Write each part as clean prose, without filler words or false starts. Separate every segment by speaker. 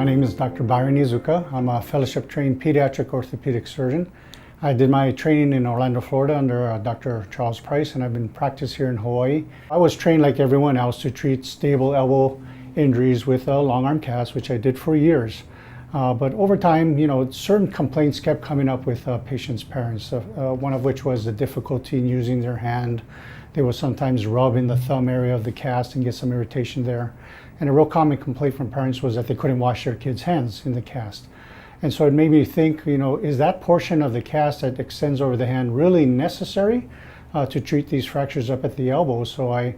Speaker 1: My name is Dr. Byron Iizuka. I'm a fellowship-trained pediatric orthopedic surgeon. I did my training in Orlando, Florida under Dr. Charles Price, and I've been practiced here in Hawaii. I was trained like everyone else to treat stable elbow injuries with a long arm cast, which I did for years. But over time, certain complaints kept coming up with patients' parents, one of which was the difficulty in using their hand. They would sometimes rub in the thumb area of the cast and get some irritation there. And a real common complaint from parents was that they couldn't wash their kids' hands in the cast. And so it made me think, is that portion of the cast that extends over the hand really necessary to treat these fractures up at the elbow? So I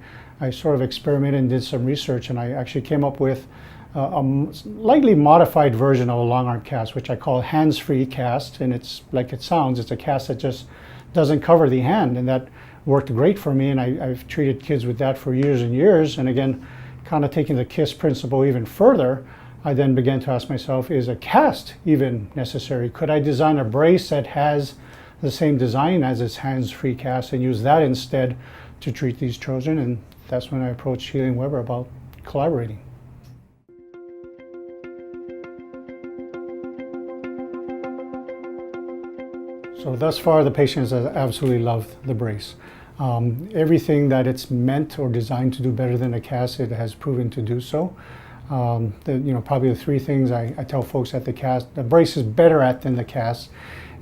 Speaker 1: sort of experimented and did some research, and I actually came up with a slightly modified version of a long arm cast, which I call hands-free cast. And it's like it sounds, it's a cast that just doesn't cover the hand, and that worked great for me. And I've treated kids with that for years and years. And again, kind of taking the KISS principle even further, I then began to ask myself, is a cast even necessary? Could I design a brace that has the same design as its hands-free cast and use that instead to treat these children? And that's when I approached Healy & Weber about collaborating. So thus far, the patients have absolutely loved the brace. Everything that it's meant or designed to do better than a cast, it has proven to do so. Probably the three things I tell folks that the brace is better at than the cast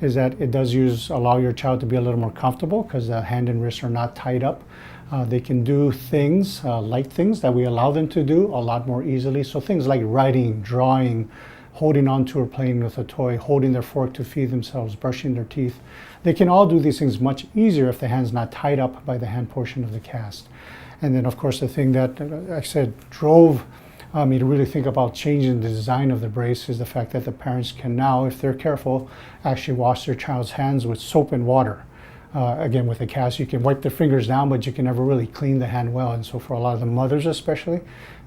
Speaker 1: is that it does allow your child to be a little more comfortable because the hand and wrists are not tied up. They can do things, light things that we allow them to do a lot more easily. So things like writing, drawing, holding on to or playing with a toy, holding their fork to feed themselves, brushing their teeth. They can all do these things much easier if the hand's not tied up by the hand portion of the cast. And then of course the thing that I said drove me to really think about changing the design of the brace is the fact that the parents can now, if they're careful, actually wash their child's hands with soap and water. Again, with a cast, you can wipe their fingers down, but you can never really clean the hand well. And so for a lot of the mothers especially,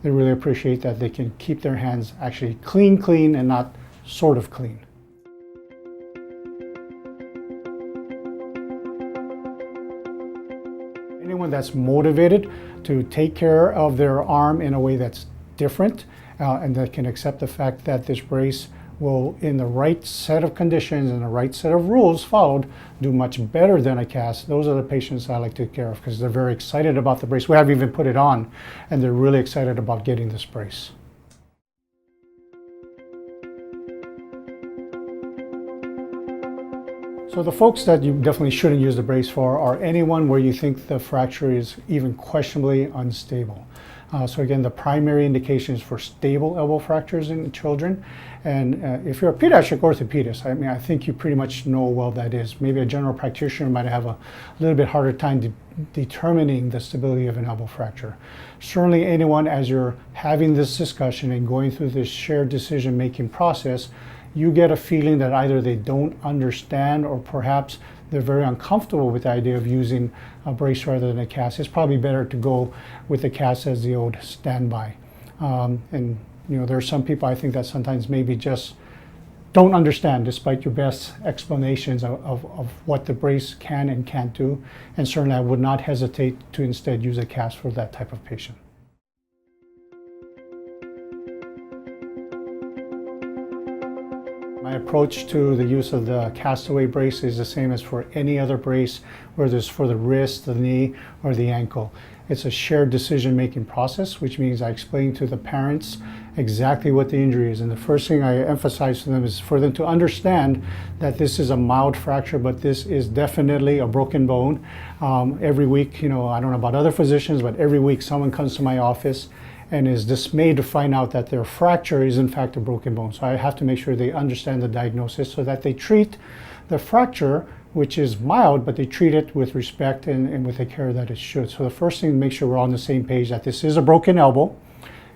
Speaker 1: they really appreciate that they can keep their hands actually clean and not sort of clean. Anyone that's motivated to take care of their arm in a way that's different and that can accept the fact that this brace will, in the right set of conditions and the right set of rules followed, do much better than a cast. Those are the patients I like to take care of because they're very excited about the brace. We haven't even put it on, and they're really excited about getting this brace. So the folks that you definitely shouldn't use the brace for are anyone where you think the fracture is even questionably unstable. So again, the primary indication is for stable elbow fractures in children. And if you're a pediatric orthopedist, I think you pretty much know what that is. Maybe a general practitioner might have a little bit harder time determining the stability of an elbow fracture. Certainly anyone, as you're having this discussion and going through this shared decision-making process, you get a feeling that either they don't understand or perhaps they're very uncomfortable with the idea of using a brace rather than a cast. It's probably better to go with the cast as the old standby. There are some people I think that sometimes maybe just don't understand despite your best explanations of what the brace can and can't do. And certainly I would not hesitate to instead use a cast for that type of patient. My approach to the use of the castaway brace is the same as for any other brace, whether it's for the wrist, the knee, or the ankle. It's a shared decision-making process, which means I explain to the parents exactly what the injury is. And the first thing I emphasize to them is for them to understand that this is a mild fracture, but this is definitely a broken bone. Every week, I don't know about other physicians, but every week someone comes to my office and is dismayed to find out that their fracture is in fact a broken bone. So I have to make sure they understand the diagnosis so that they treat the fracture, which is mild, but they treat it with respect and with the care that it should. So the first thing, make sure we're on the same page that this is a broken elbow.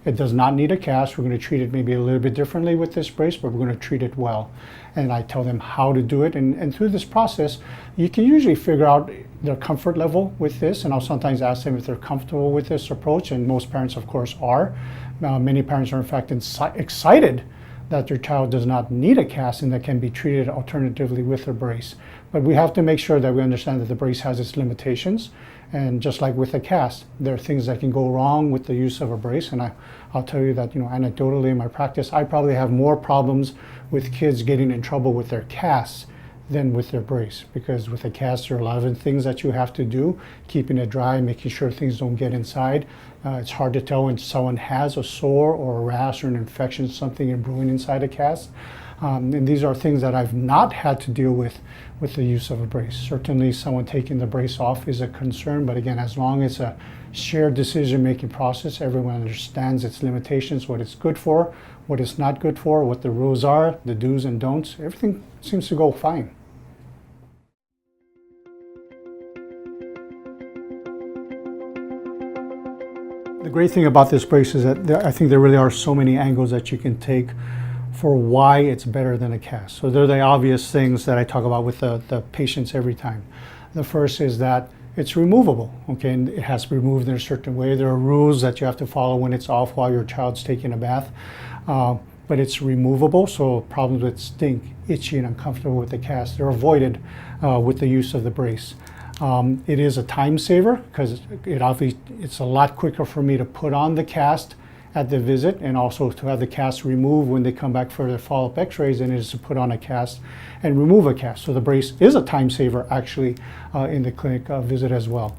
Speaker 1: It does not need a cast. We're going to treat it maybe a little bit differently with this brace, but we're going to treat it well. And I tell them how to do it. And through this process, you can usually figure out their comfort level with this. And I'll sometimes ask them if they're comfortable with this approach. And most parents, of course, are. Many parents are, in fact, excited that your child does not need a cast and that can be treated alternatively with a brace. But we have to make sure that we understand that the brace has its limitations. And just like with a cast, there are things that can go wrong with the use of a brace. And I'll tell you that, anecdotally in my practice, I probably have more problems with kids getting in trouble with their casts than with their brace, because with a cast there are a lot of things that you have to do, keeping it dry, making sure things don't get inside. It's hard to tell when someone has a sore or a rash or an infection, something brewing inside a cast. And these are things that I've not had to deal with the use of a brace. Certainly someone taking the brace off is a concern, but again, as long as it's a shared decision-making process, everyone understands its limitations, what it's good for, what it's not good for, what the rules are, the do's and don'ts, everything seems to go fine. The great thing about this brace is that I think there really are so many angles that you can take for why it's better than a cast. So they're the obvious things that I talk about with the patients every time. The first is that it's removable, okay, and it has to be removed in a certain way. There are rules that you have to follow when it's off while your child's taking a bath, but it's removable, so problems with stink, itchy, and uncomfortable with the cast, they're avoided with the use of the brace. It is a time saver because it's a lot quicker for me to put on the cast at the visit and also to have the cast removed when they come back for their follow-up x-rays than it is to put on a cast and remove a cast. So the brace is a time saver actually in the clinic visit as well.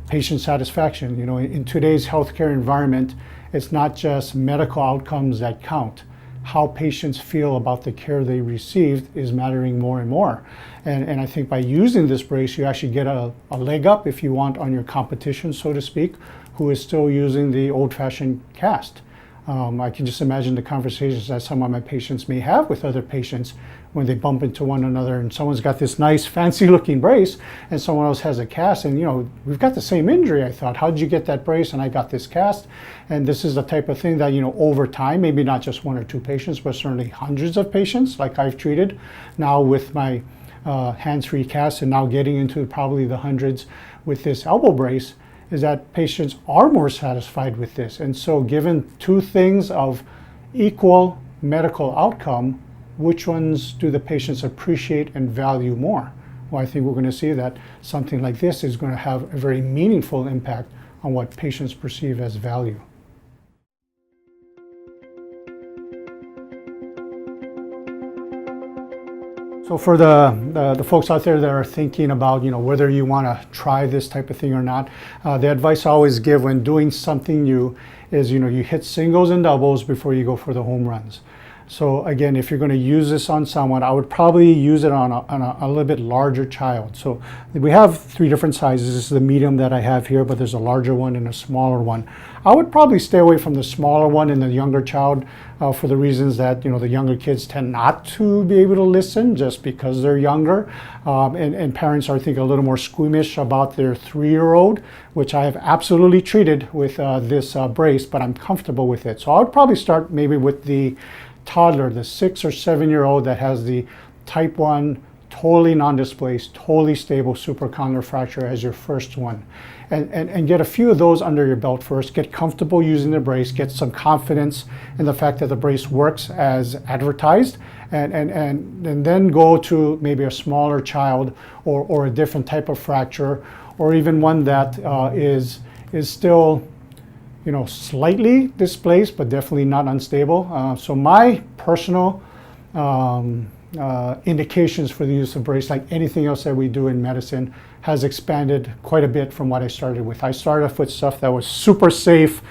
Speaker 1: Patient satisfaction, in today's healthcare environment, it's not just medical outcomes that count. How patients feel about the care they received is mattering more and more. And I think by using this brace, you actually get a leg up, if you want, on your competition, so to speak, who is still using the old-fashioned cast. I can just imagine the conversations that some of my patients may have with other patients when they bump into one another and someone's got this nice fancy looking brace and someone else has a cast, and we've got the same injury. I thought, how did you get that brace? And I got this cast. And this is the type of thing that over time, maybe not just one or two patients, but certainly hundreds of patients like I've treated now with my hands-free cast, and now getting into probably the hundreds with this elbow brace, is that patients are more satisfied with this. And so given two things of equal medical outcome, which ones do the patients appreciate and value more? Well, I think we're going to see that something like this is going to have a very meaningful impact on what patients perceive as value. So for the folks out there that are thinking about whether you want to try this type of thing or not, the advice I always give when doing something new is you hit singles and doubles before you go for the home runs. So again, if you're going to use this on someone, I would probably use it on a little bit larger child. So we have three different sizes. This is the medium that I have here, but there's a larger one and a smaller one. I would probably stay away from the smaller one in the younger child for the reasons that the younger kids tend not to be able to listen just because they're younger, and parents are, I think, a little more squeamish about their 3-year-old, which I have absolutely treated with this brace, but I'm comfortable with it. So I would probably start maybe with the toddler, the 6 or 7-year-old that has the type 1 totally non-displaced, totally stable supracondylar fracture as your first one, and get a few of those under your belt first. Get comfortable using the brace, get some confidence in the fact that the brace works as advertised, and then go to maybe a smaller child or a different type of fracture, or even one that is still slightly displaced, but definitely not unstable. So my personal indications for the use of brace, like anything else that we do in medicine, has expanded quite a bit from what I started with. I started off with stuff that was super safe,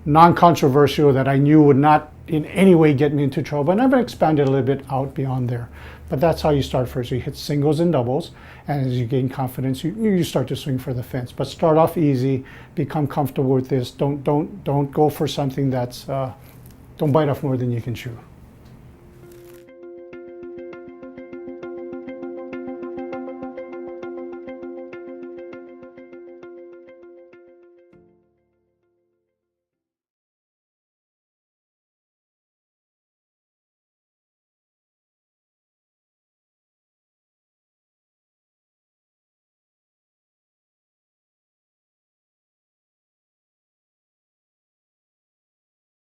Speaker 1: non-controversial, that I knew would not in any way get me into trouble, and I've expanded a little bit out beyond there. But that's how you start first. You hit singles and doubles, and as you gain confidence, you start to swing for the fence. But start off easy, become comfortable with this. Don't go for something that's don't bite off more than you can chew.